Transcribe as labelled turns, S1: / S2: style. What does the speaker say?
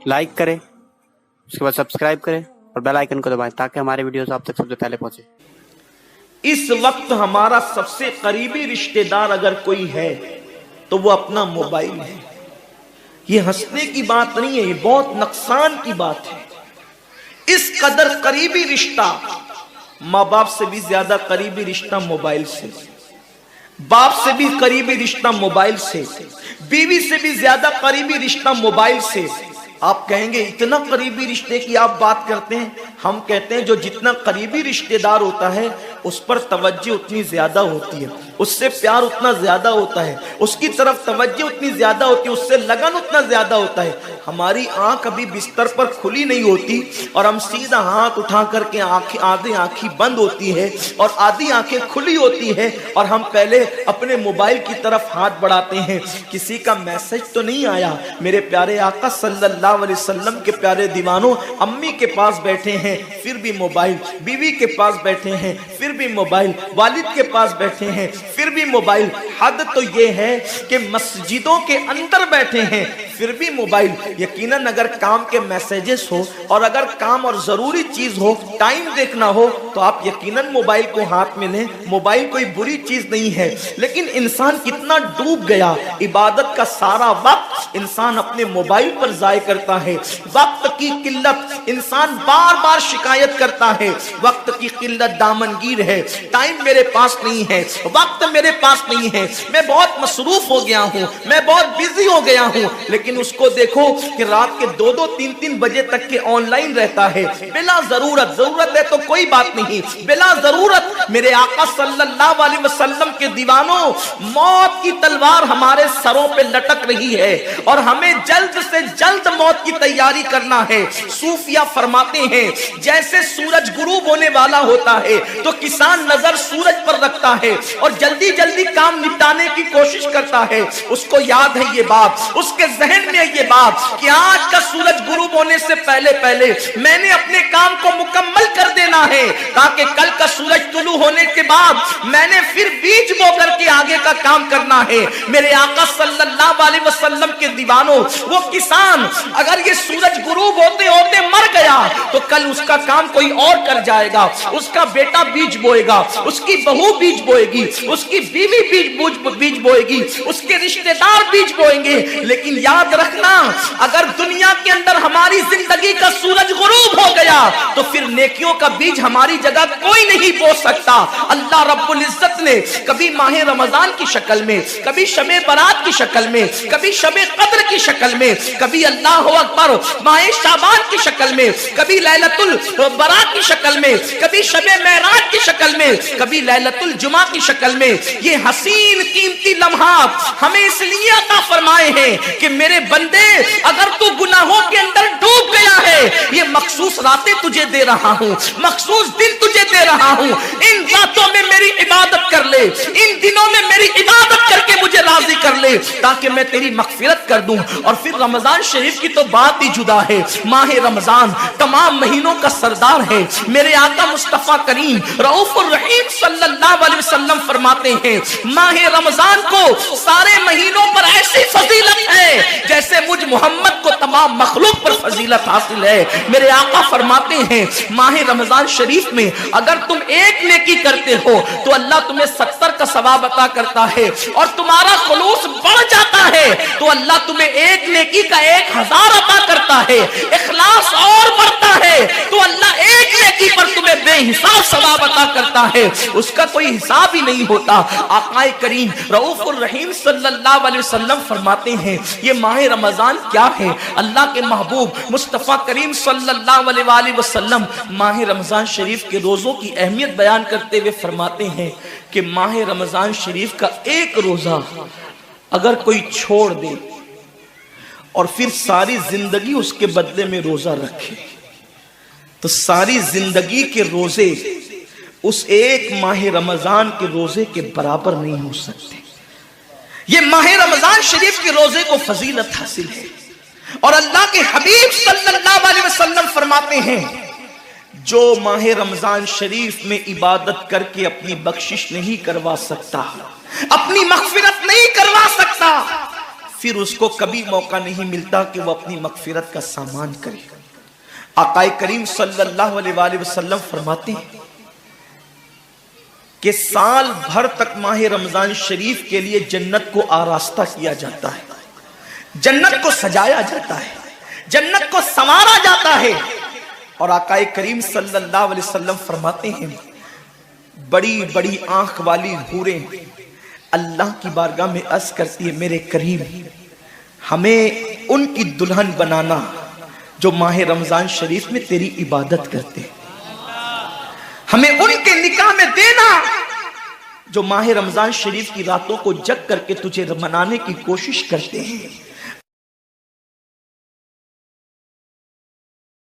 S1: Like करें, उसके बाद सब्सक्राइब करें और बेल आइकन को दबाएं ताकि हमारे वीडियोस आप तक सबसे पहले पहुंचे।
S2: इस वक्त हमारा सबसे करीबी रिश्तेदार अगर कोई है तो वो अपना मोबाइल है। ये हंसने की बात नहीं है, ये बहुत नुकसान की बात है। इस कदर करीबी रिश्ता, माँ बाप से भी ज्यादा करीबी रिश्ता मोबाइल से, बाप से भी करीबी रिश्ता मोबाइल से, बीवी से भी ज्यादा करीबी रिश्ता मोबाइल से। आप कहेंगे इतना करीबी रिश्ते की आप बात करते हैं। हम कहते हैं जो जितना करीबी रिश्तेदार होता है उस पर तवज्जो उतनी ज्यादा होती है, उससे प्यार उतना ज्यादा होता है, उसकी तरफ तवज्जो उतनी ज्यादा होती है, उससे लगन उतना ज्यादा होता है। हमारी आंख अभी बिस्तर पर खुली नहीं होती और हम सीधा हाथ उठा करके आधी आंखें बंद होती है और आधी आंखें खुली होती है और हम पहले अपने मोबाइल की तरफ हाथ बढ़ाते हैं। किसी का मैसेज तो नहीं आया। मेरे प्यारे आका सल्लल्लाहु अलैहि वसल्लम के प्यारे दीवानों, अम्मी के पास बैठे हैं फिर भी मोबाइल, बीवी के पास बैठे हैं फिर भी मोबाइल, वालिद के पास बैठे हैं फिर भी मोबाइल। हद तो ये है कि मस्जिदों के अंदर बैठे हैं फिर भी मोबाइल। यकीनन अगर काम के मैसेजेस हो और अगर काम और जरूरी चीज हो, टाइम देखना हो, तो आप यकीनन मोबाइल को हाथ में लें। मोबाइल कोई बुरी चीज नहीं है, लेकिन इंसान कितना डूब गया, इबादत का सारा वक्त इंसान अपने मोबाइल पर जाया करता है। वक्त की किल्लत, इंसान बार बार शिकायत करता है, वक्त की किल्लत दामनगीर है, टाइम मेरे पास नहीं है, वक्त मेरे पास नहीं है, मैं बहुत मसरूफ हो गया हूं, मैं बहुत बिजी हो गया हूं। लेकिन उसको देखो कि रात के 2-2, 3-3 बजे तक के ऑनलाइन रहता है बिला जरूरत। जरूरत है तो कोई बात नहीं, बिला जरूरत। मेरे आका सल्लल्लाहु अलैहि वसल्लम के दीवानों, मौत की तलवार हमारे सरों पे लटक रही है और हमें जल्द से जल्द मौत की तैयारी करना है। सूफिया फरमाते हैं जैसे सूरज गुरूब होने वाला होता है तो किसान नजर सूरज पर रखता है और जल्दी जल्दी काम निपटाने की कोशिश करता है। उसको याद है ये बात, उसके जहन में ये बात कि आज का सूरज गुरूब होने से पहले पहले मैंने अपने काम को मुकम्मल कर देना है ताकि कल का सूरज तुलू होने के बाद मैंने फिर बीज बो करके आगे का काम करना है। मेरे आका सल्लल्लाहु अलैहि वसल्लम के दीवानों, वो किसान अगर ये सूरज गुरूब होते होते मर गया तो कल उसका काम कोई और कर जाएगा। उसका बेटा बीज बोएगा, उसकी बहू बीज बोएगी, उसकी बीवी बीज बोएगी, उसके रिश्तेदार बीज बोएंगे। लेकिन याद रखना, अगर दुनिया के अंदर हमारी जिंदगी का सूरज गुरूब हो गया तो फिर नेकियों का बीज हमारी जगह कोई नहीं बो सकता। अल्लाह रब्बुल इज्जत ने कभी माह रमजान की शक्ल में, कभी शबे बरात की शक्ल में, कभी शबे कद्र की शक्ल में, कभी अल्लाह अकबर माह शाबान की शक्ल में, कभी लैलतुल बरात की शक्ल में, कभी शबे मेराज की शक्ल में, कभी लैलतुल जुमा की शक्ल में ये हसीन कीमती लम्हात हमें इसलिए अता फरमाए हैं कि मेरे बंदे, अगर तू गुनाहों के अंदर डूब गया है, ये मखसूस रातें तुझे दे रहा हूं, मखसूस दिन तुझे दे रहा हूं। इन रातों में मेरी इबादत कर ले, इन दिनों में मेरी इबादत करके मुझे राजी कर ले ताकि मैं तेरी मगफिरत कर दूं। और फिर रमजान शरीफ की तो बात ही जुदा है। माह रमजान तमाम महीनों का सरदार है। मेरे आका मुस्तफा करीम रऊफुर रहीम सल्लल्लाहु अलैहि वसल्लम फरमाते हैं माह रमजान को सारे महीनों पर ऐसी फजीलत है जैसे मुझ मोहम्मद को तमाम मखलूक पर फजीलत हासिल है। मेरे आका फरमाते हैं माह रमजान शरीफ में अगर तुम एक नेकी करते हो तो अल्लाह तुम्हें 70 का सवाब अता करता है और तुम्हारा खुलूस बढ़ जाता है तो अल्लाह तुम्हें एक नेकी का 1000 अता करता है। इखलास और बढ़ता है तो अल्लाह एक नेकी पर तुम्हें बेहिसाब सवाब अता करता है, उसका कोई हिसाब ही नहीं होता। आकाए करीम रऊफुर रहीम सल्लल्लाहु अलैहि वसल्लम फरमाते हैं ये माह रमजान क्या है। अल्लाह के महबूब मुस्तफा करीम सल्लल्लाहु अलैहि वसल्लम माह रमजान शरीफ के रोजों की अहमियत बयान करते हुए फरमाते हैं कि माह रमजान शरीफ का एक रोजा अगर कोई छोड़ दे और फिर सारी जिंदगी उसके बदले में रोजा रखे तो सारी जिंदगी के रोजे उस एक माह रमजान के रोजे के बराबर नहीं हो सकते। ये माह रमजान शरीफ के रोजे को फजीलत हासिल है और अल्लाह के हबीब सल्लल्लाहु अलैहि वसल्लम फरमाते हैं जो माह रमजान शरीफ में इबादत करके अपनी बख्शिश नहीं करवा सकता, अपनी मगफिरत नहीं करवा सकता, پھر اس کو کبھی موقع نہیں ملتا کہ وہ اپنی مغفرت کا سامان کرے۔ آقا کریم صلی اللہ علیہ وآلہ وسلم فرماتے ہیں کہ سال بھر تک ماہ رمضان شریف کے لیے جنت کو آراستہ کیا جاتا ہے، جنت کو سجایا جاتا ہے، جنت کو سنوارا جاتا ہے۔ اور آقا کریم صلی اللہ علیہ وسلم فرماتے ہیں بڑی بڑی آنکھ والی حوریں اللہ کی بارگاہ میں عرض کرتی ہے میرے کریم ہمیں ان کی دلہن بنانا جو ماہ رمضان شریف میں تیری عبادت کرتے ہیں، ہمیں ان کے نکاح میں دینا جو ماہ رمضان شریف کی راتوں کو جگ کر کے تجھے منانے کی کوشش کرتے ہیں۔